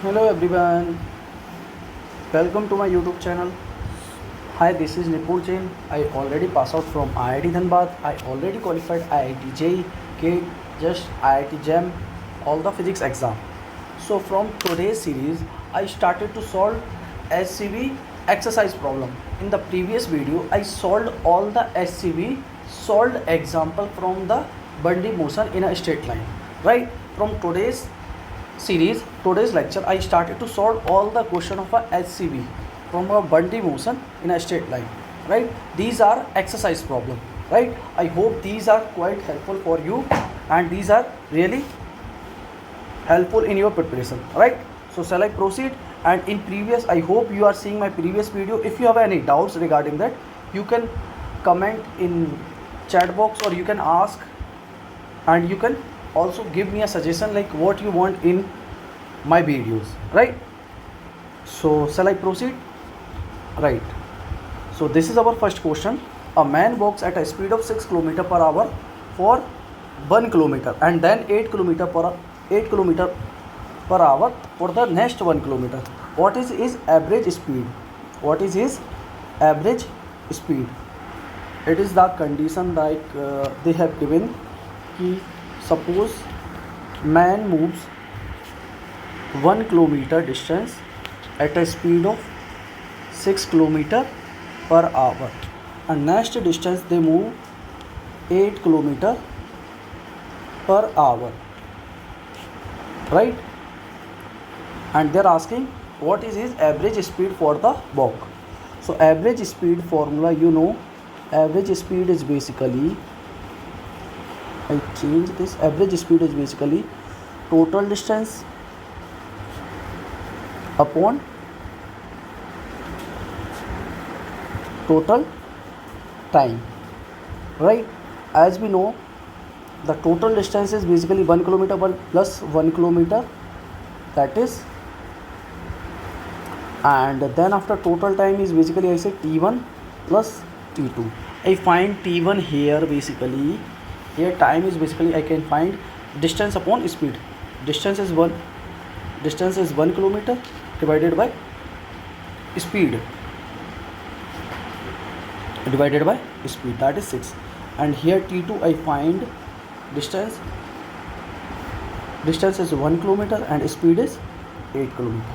Hello everyone, welcome to my YouTube channel. Hi, this is Nipur Jain. I already passed out from IIT Dhanbad. I already qualified IIT JEE, GATE, just IIT JAM, all the physics exam. So from today's series, I started to solve SCV exercise problem. In the previous video, I solved all the SCV solved example from the Bundy motion in a straight line. Right? From today's lecture, I started to solve all the question of a HCV from a Bundy motion in a straight line. Right? These are exercise problem. Right? I hope these are quite helpful for you, and these are really helpful in your preparation. Right? So shall I proceed? And in previous, I hope you are seeing my previous video. If you have any doubts regarding that, you can comment in chat box, or you can ask, and you can also give me a suggestion like what you want in my videos, right? So shall I proceed? Right. So this is our first question. A man walks at a speed of 6 km per hour for 1 kilometer and then 8 kilometer per hour for the next 1 kilometer. What is his average speed? What is his average speed? It is the condition like they have given कि suppose man moves 1 kilometer distance at a speed of 6 kilometer per hour, and next distance they move 8 kilometer per hour, right? And they are asking what is his average speed for the walk. So average speed formula, average speed is basically, I change this, average speed is basically total distance upon total time, right? As we know, the total distance is basically 1 kilometer plus 1 kilometer, that is, and then after total time is basically I say T1 plus T2. I find T1 here, basically here time is basically I can find distance upon speed. Distance is 1 kilometer divided by speed, that is 6. And here T2 I find distance is 1 kilometer and speed is 8 kilometer,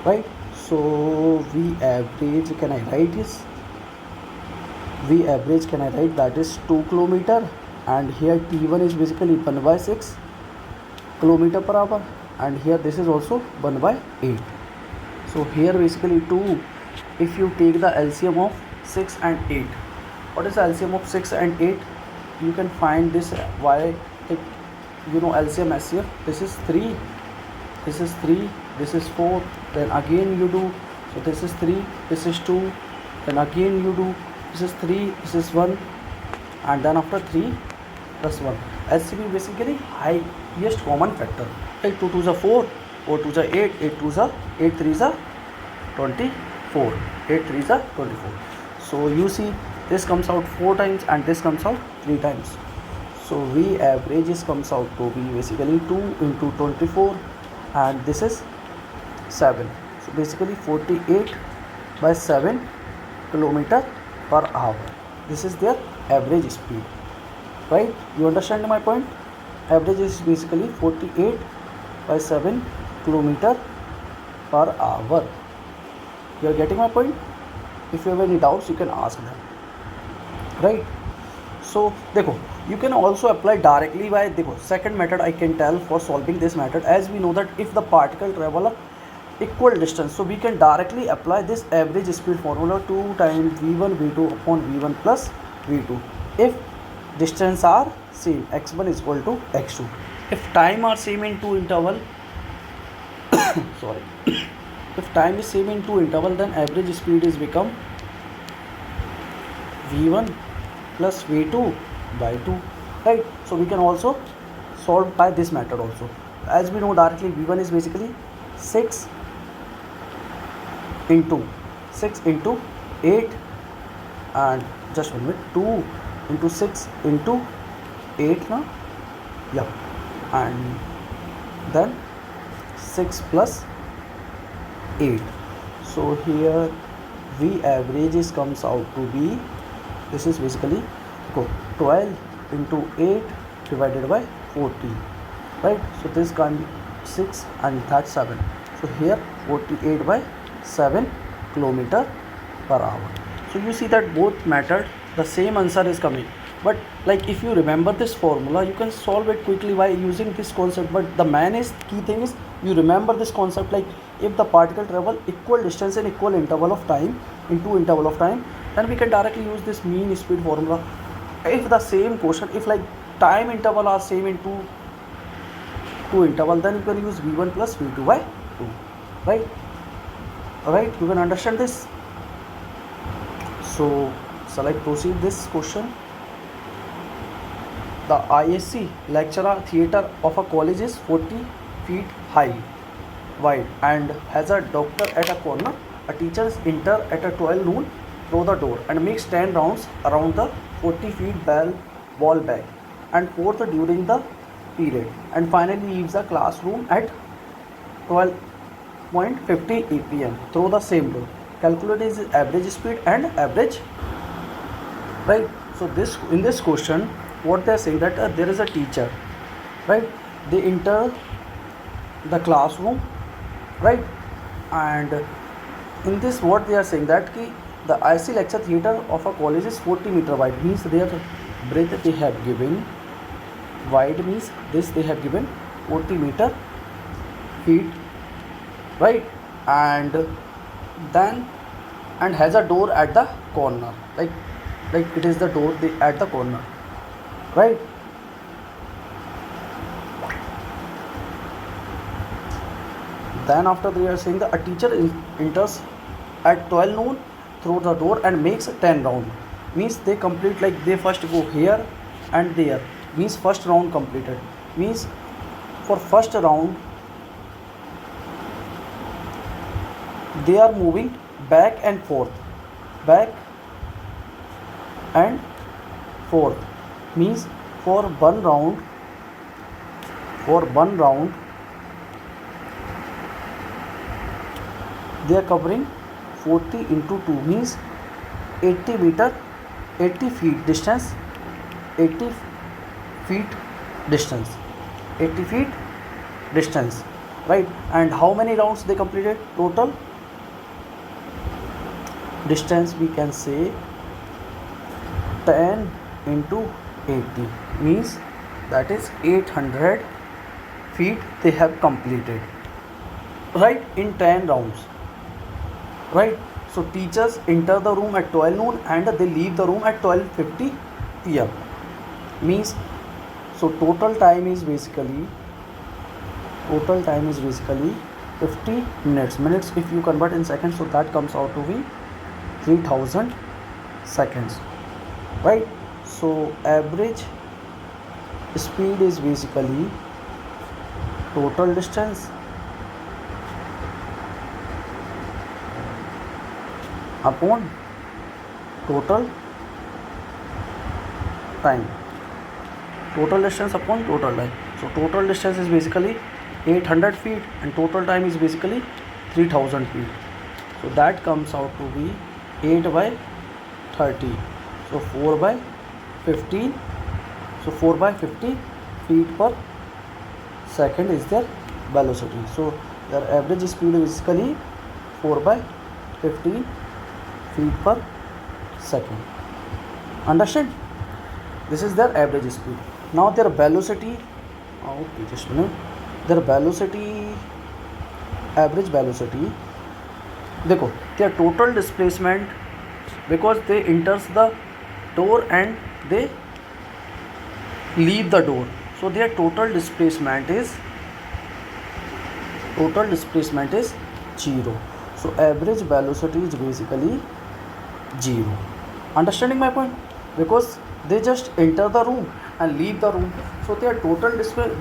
right? So V average, can I write this? V average can I write, that is 2 kilometer, and here T1 is basically 1 by 6 kilometer per hour, and here this is also 1 by 8. So here basically 2, if you take the LCM of 6 and 8, what is the LCM of 6 and 8? You can find this by LCM SCF. This is 3, this is 3, this is 4, then again you do, so this is 3, this is 2, then again you do, this is 3, this is 1, and then after 3 plus 1. SCB basically highest common factor. 8 2 2 is 4, 4 2 is 8, 8 2 is 8 3 is 24, 8 3 is 24. So you see this comes out 4 times and this comes out 3 times. So V average comes out to be basically 2 into 24, and this is 7. So basically 48 by 7 kilometer per hour. This is their average speed, right? You understand my point? Average is basically 48 by 7 kilometer per hour. You are getting my point? If you have any doubts, you can ask them, right? So देखो, you can also apply directly by, देखो, second method I can tell for solving this method. As we know that if the particle travel a equal distance, so we can directly apply this average speed formula, 2 times V1 V2 upon V1 plus V2 if distance are same, x1 is equal to x2. If time are same in two interval sorry if time is same in two interval, then average speed is become V1 plus V2 by 2, right? So we can also solve by this method also. As we know directly, V1 is basically 6 into 8, and just 1 minute, 2 into 6 into 8 now, yeah, and then 6 plus 8. So here V average is comes out to be, this is basically 12 into 8 divided by 40, right? So this can be 6 and that 7. So here 48 by 7 kilometer per hour. So you see that both method the same answer is coming, but like if you remember this formula you can solve it quickly by using this concept. But the key thing is you remember this concept, like if the particle travel equal distance in equal interval of time, then we can directly use this mean speed formula. If the same question, if like time interval are same in two interval, then you can use v1 plus v2 by 2, right? Alright, you can understand this. So shall I proceed this question? The ISC lecturer theatre of a college is 40 feet high, wide, and has a doctor at a corner. A teacher enter at a 12 noon through the door and makes 10 rounds around the 40 feet ball bag and fourth during the period, and finally leaves the classroom at 12:50 p.m. through the same door. Calculate his average speed and average, right? So this, in this question what they are saying that there is a teacher, right? They enter the classroom, right? And in this what they are saying that the IC lecture theatre of a college is 40 meter wide, means their breadth they have given, wide means this they have given 40 meter feet, right? And then and has a door at the corner, like it is the door at the corner, right? Then after they are saying that a teacher enters at 12 noon through the door and makes 10 round, means they complete, like they first go here and there, means first round completed, means for first round they are moving back and forth, means for one round they are covering 40 into 2, means 80 feet distance, 80 feet distance, right? And how many rounds they completed? Total distance we can say 10 into 80, means that is 800 feet they have completed, right, in 10 rounds, right? So teachers enter the room at 12 noon and they leave the room at 12:50 p.m. means so total time is basically 50 minutes if you convert in seconds, so that comes out to be 3000 seconds, right? So average speed is basically total distance upon total time, total distance upon total time. So total distance is basically 800 feet and total time is basically 3000 feet. So that comes out to be 8 by 30. So 4 by 15. So 4 by 50 feet per second is their velocity. So their average speed is basically 4 by 15 feet per second. Understand? This is their average speed. Now their velocity, okay, just a minute. Their velocity, average velocity, देखो their total displacement, because they enters the door and they leave the door, so their total displacement is 0. So average velocity is basically 0. Understanding my point? Because they just enter the room and leave the room, so their total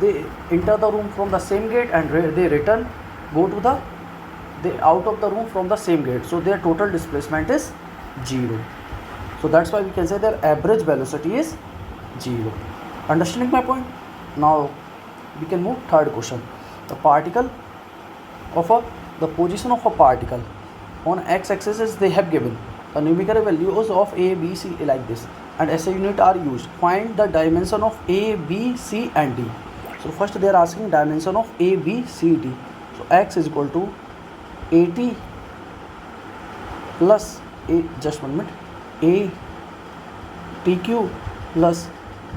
they enter the room from the same gate and they return, go to they out of the room from the same gate, so their total displacement is 0. So that's why we can say their average velocity is 0. Understanding my point? Now we can move third question. The particle of a the position of a particle on x-axis is they have given the numerical values of a, b, c like this, and SI unit are used. Find the dimension of a, b, c and d. So first they are asking dimension of a, b, c, d. So x is equal to 80 plus a, just 1 minute, a tq plus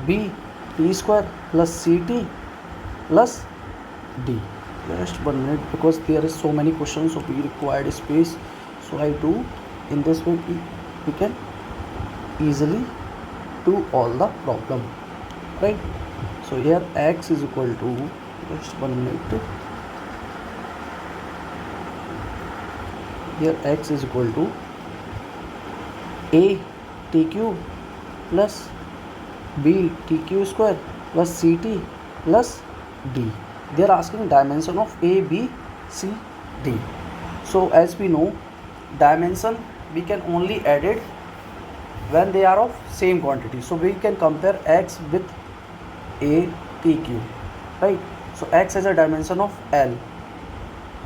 b t square plus ct plus d. Just 1 minute, because there is so many questions, so we required space, so I do in this way. We can easily do all the problem, right? So here x is equal to, just 1 minute, here x is equal to a tq plus b tq square plus ct plus d. They are asking dimension of a, b, c, d. So as we know, dimension we can only add it when they are of same quantity. So we can compare x with a tq, right? So x has a dimension of l,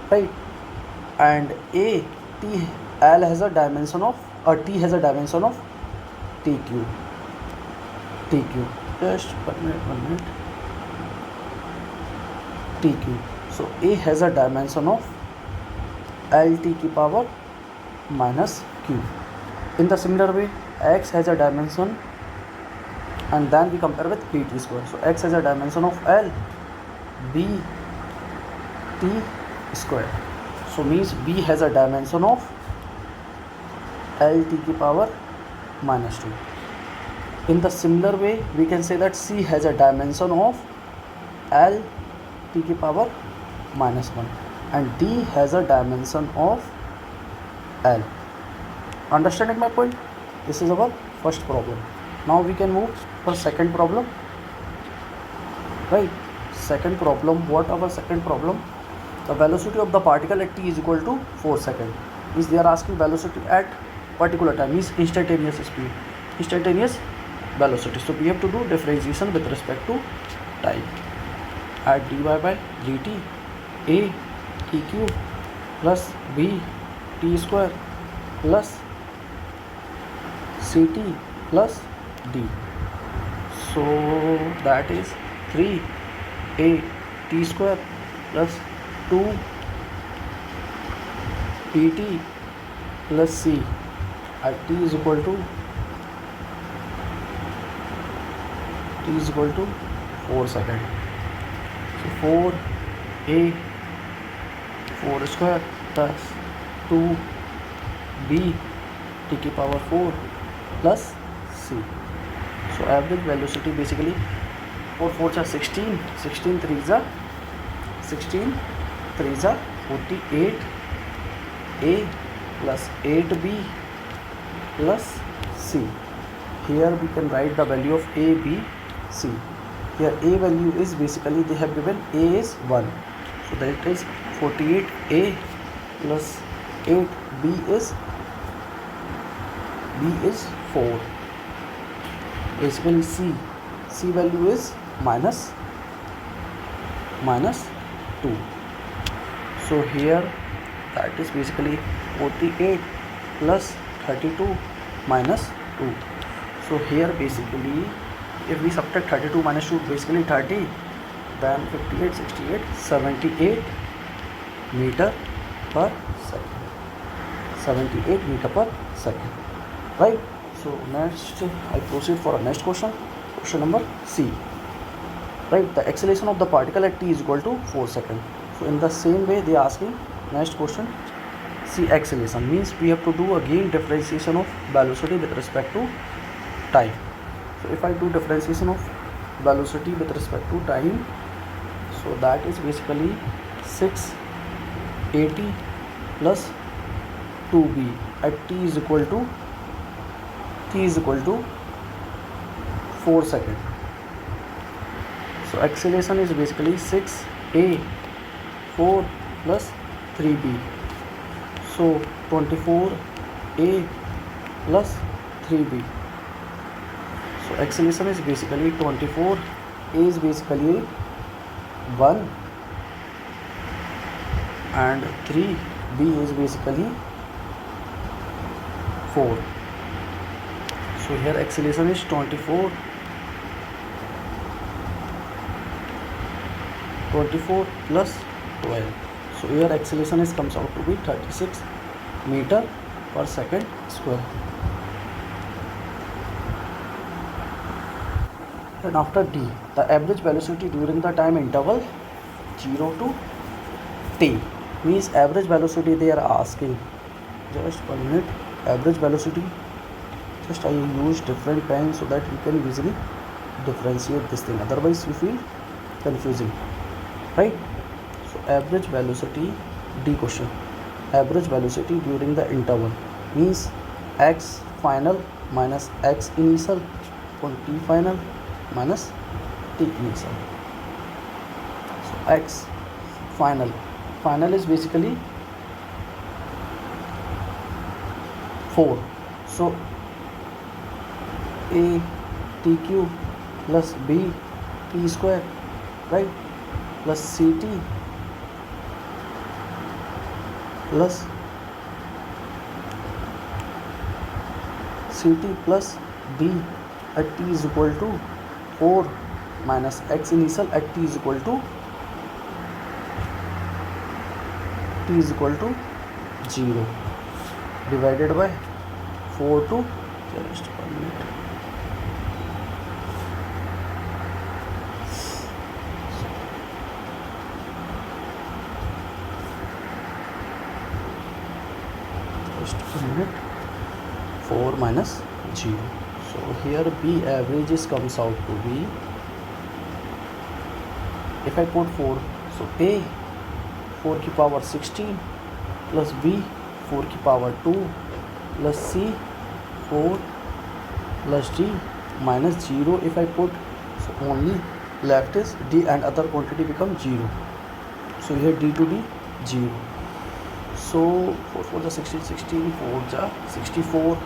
right? And a t l has a dimension of, or t has a dimension of tq. Just 1 minute. tq. So a has a dimension of lt की power minus q. In the similar way, x has a dimension, and then we compare with bt square. So x has a dimension of l b t square. So means b has a dimension of lt की power minus 2. In the similar way, we can say that c has a dimension of l t की power minus 1, and d has a dimension of l. Understanding my point? This is our first problem. Now we can move for second problem, right? Second problem, what our second problem? The velocity of the particle at t is equal to 4 seconds. Means they are asking velocity at particular time, means instantaneous speed, instantaneous velocity. So we have to do differentiation with respect to time. At dy by dt a tq plus b t square plus ct plus d. So that is 3 a t square plus 2 pt plus c at t is equal to 4 seconds. So 4 a 4 square plus 2 b t की power 4 plus c. So average velocity basically 4 4 are 16, 16 3 are 48 a plus 8b plus c. Here we can write the value of a, b, c. Here a value is basically they have given a is 1, so that is 48a plus 8b is 4. Basically c value is minus 2. So here that is basically 48 plus 32 minus 2. So here basically if we subtract 32 minus 2, basically 30, then 58, 68, 78 meter per second. 78 meter per second, right? So next I proceed for a next question. Question number C. Right, the acceleration of the particle at t is equal to 4 seconds. So in the same way they are asking next question, C acceleration, means we have to do again differentiation of velocity with respect to time. So if I do differentiation of velocity with respect to time, so that is basically 680 plus 2b at t is equal to 4 seconds. So acceleration is basically 6a 4 plus 3b. So 24a plus 3b. So acceleration is basically 24. A is basically 1 and 3b is basically 4. So here acceleration is 24 plus 12. So here acceleration is comes out to be 36 meter per second square. And after D, the average velocity during the time interval 0 to t, means average velocity they are asking. Just 1 minute. Average velocity, just I use different pens so that you can easily differentiate this thing, otherwise you feel confusing, right? So average velocity, D question, average velocity during the interval means x final minus x initial upon t final minus t initial. So x final is basically 4. So a tq plus b t square, right, plus ct plus d at t is equal to 4 minus x initial at t is equal to 0 divided by 4 to just 1 minute. Just 1 minute. 4 minus 0. So here B average comes out to be, if I put 4, so A 4 की power 16 plus B 4 की power 2 plus C 4 plus D minus 0. If I put, so only left is D and other quantity become 0. So here D to D 0. So 4 4 the 16, 16 4 the 64,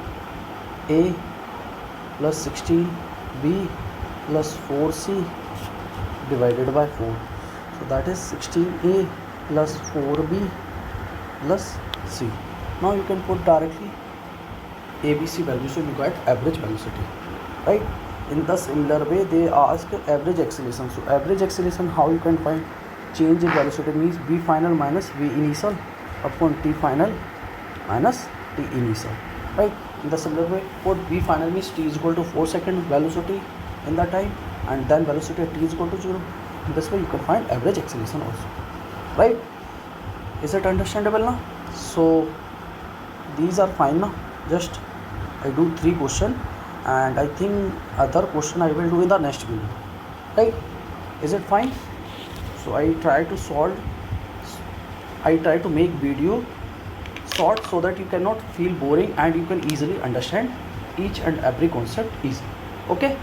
A plus 16 B plus 4C divided by 4. So that is 16A plus 4B plus C. Now you can put directly ABC value, so you got average velocity, right? In the similar way they ask average acceleration. So average acceleration, how you can find? Change in velocity means B final minus V initial upon T final minus T initial, right? In the similar way, put V final means T is equal to 4 second velocity in the time, and then velocity at T is equal to 0. In this way you can find average acceleration also, right? Is it understandable now? So these are fine now. Just I do 3 question, and I think other question I will do in the next video, right? Is it fine? So I try to make video short so that you cannot feel boring and you can easily understand each and every concept easily. Okay.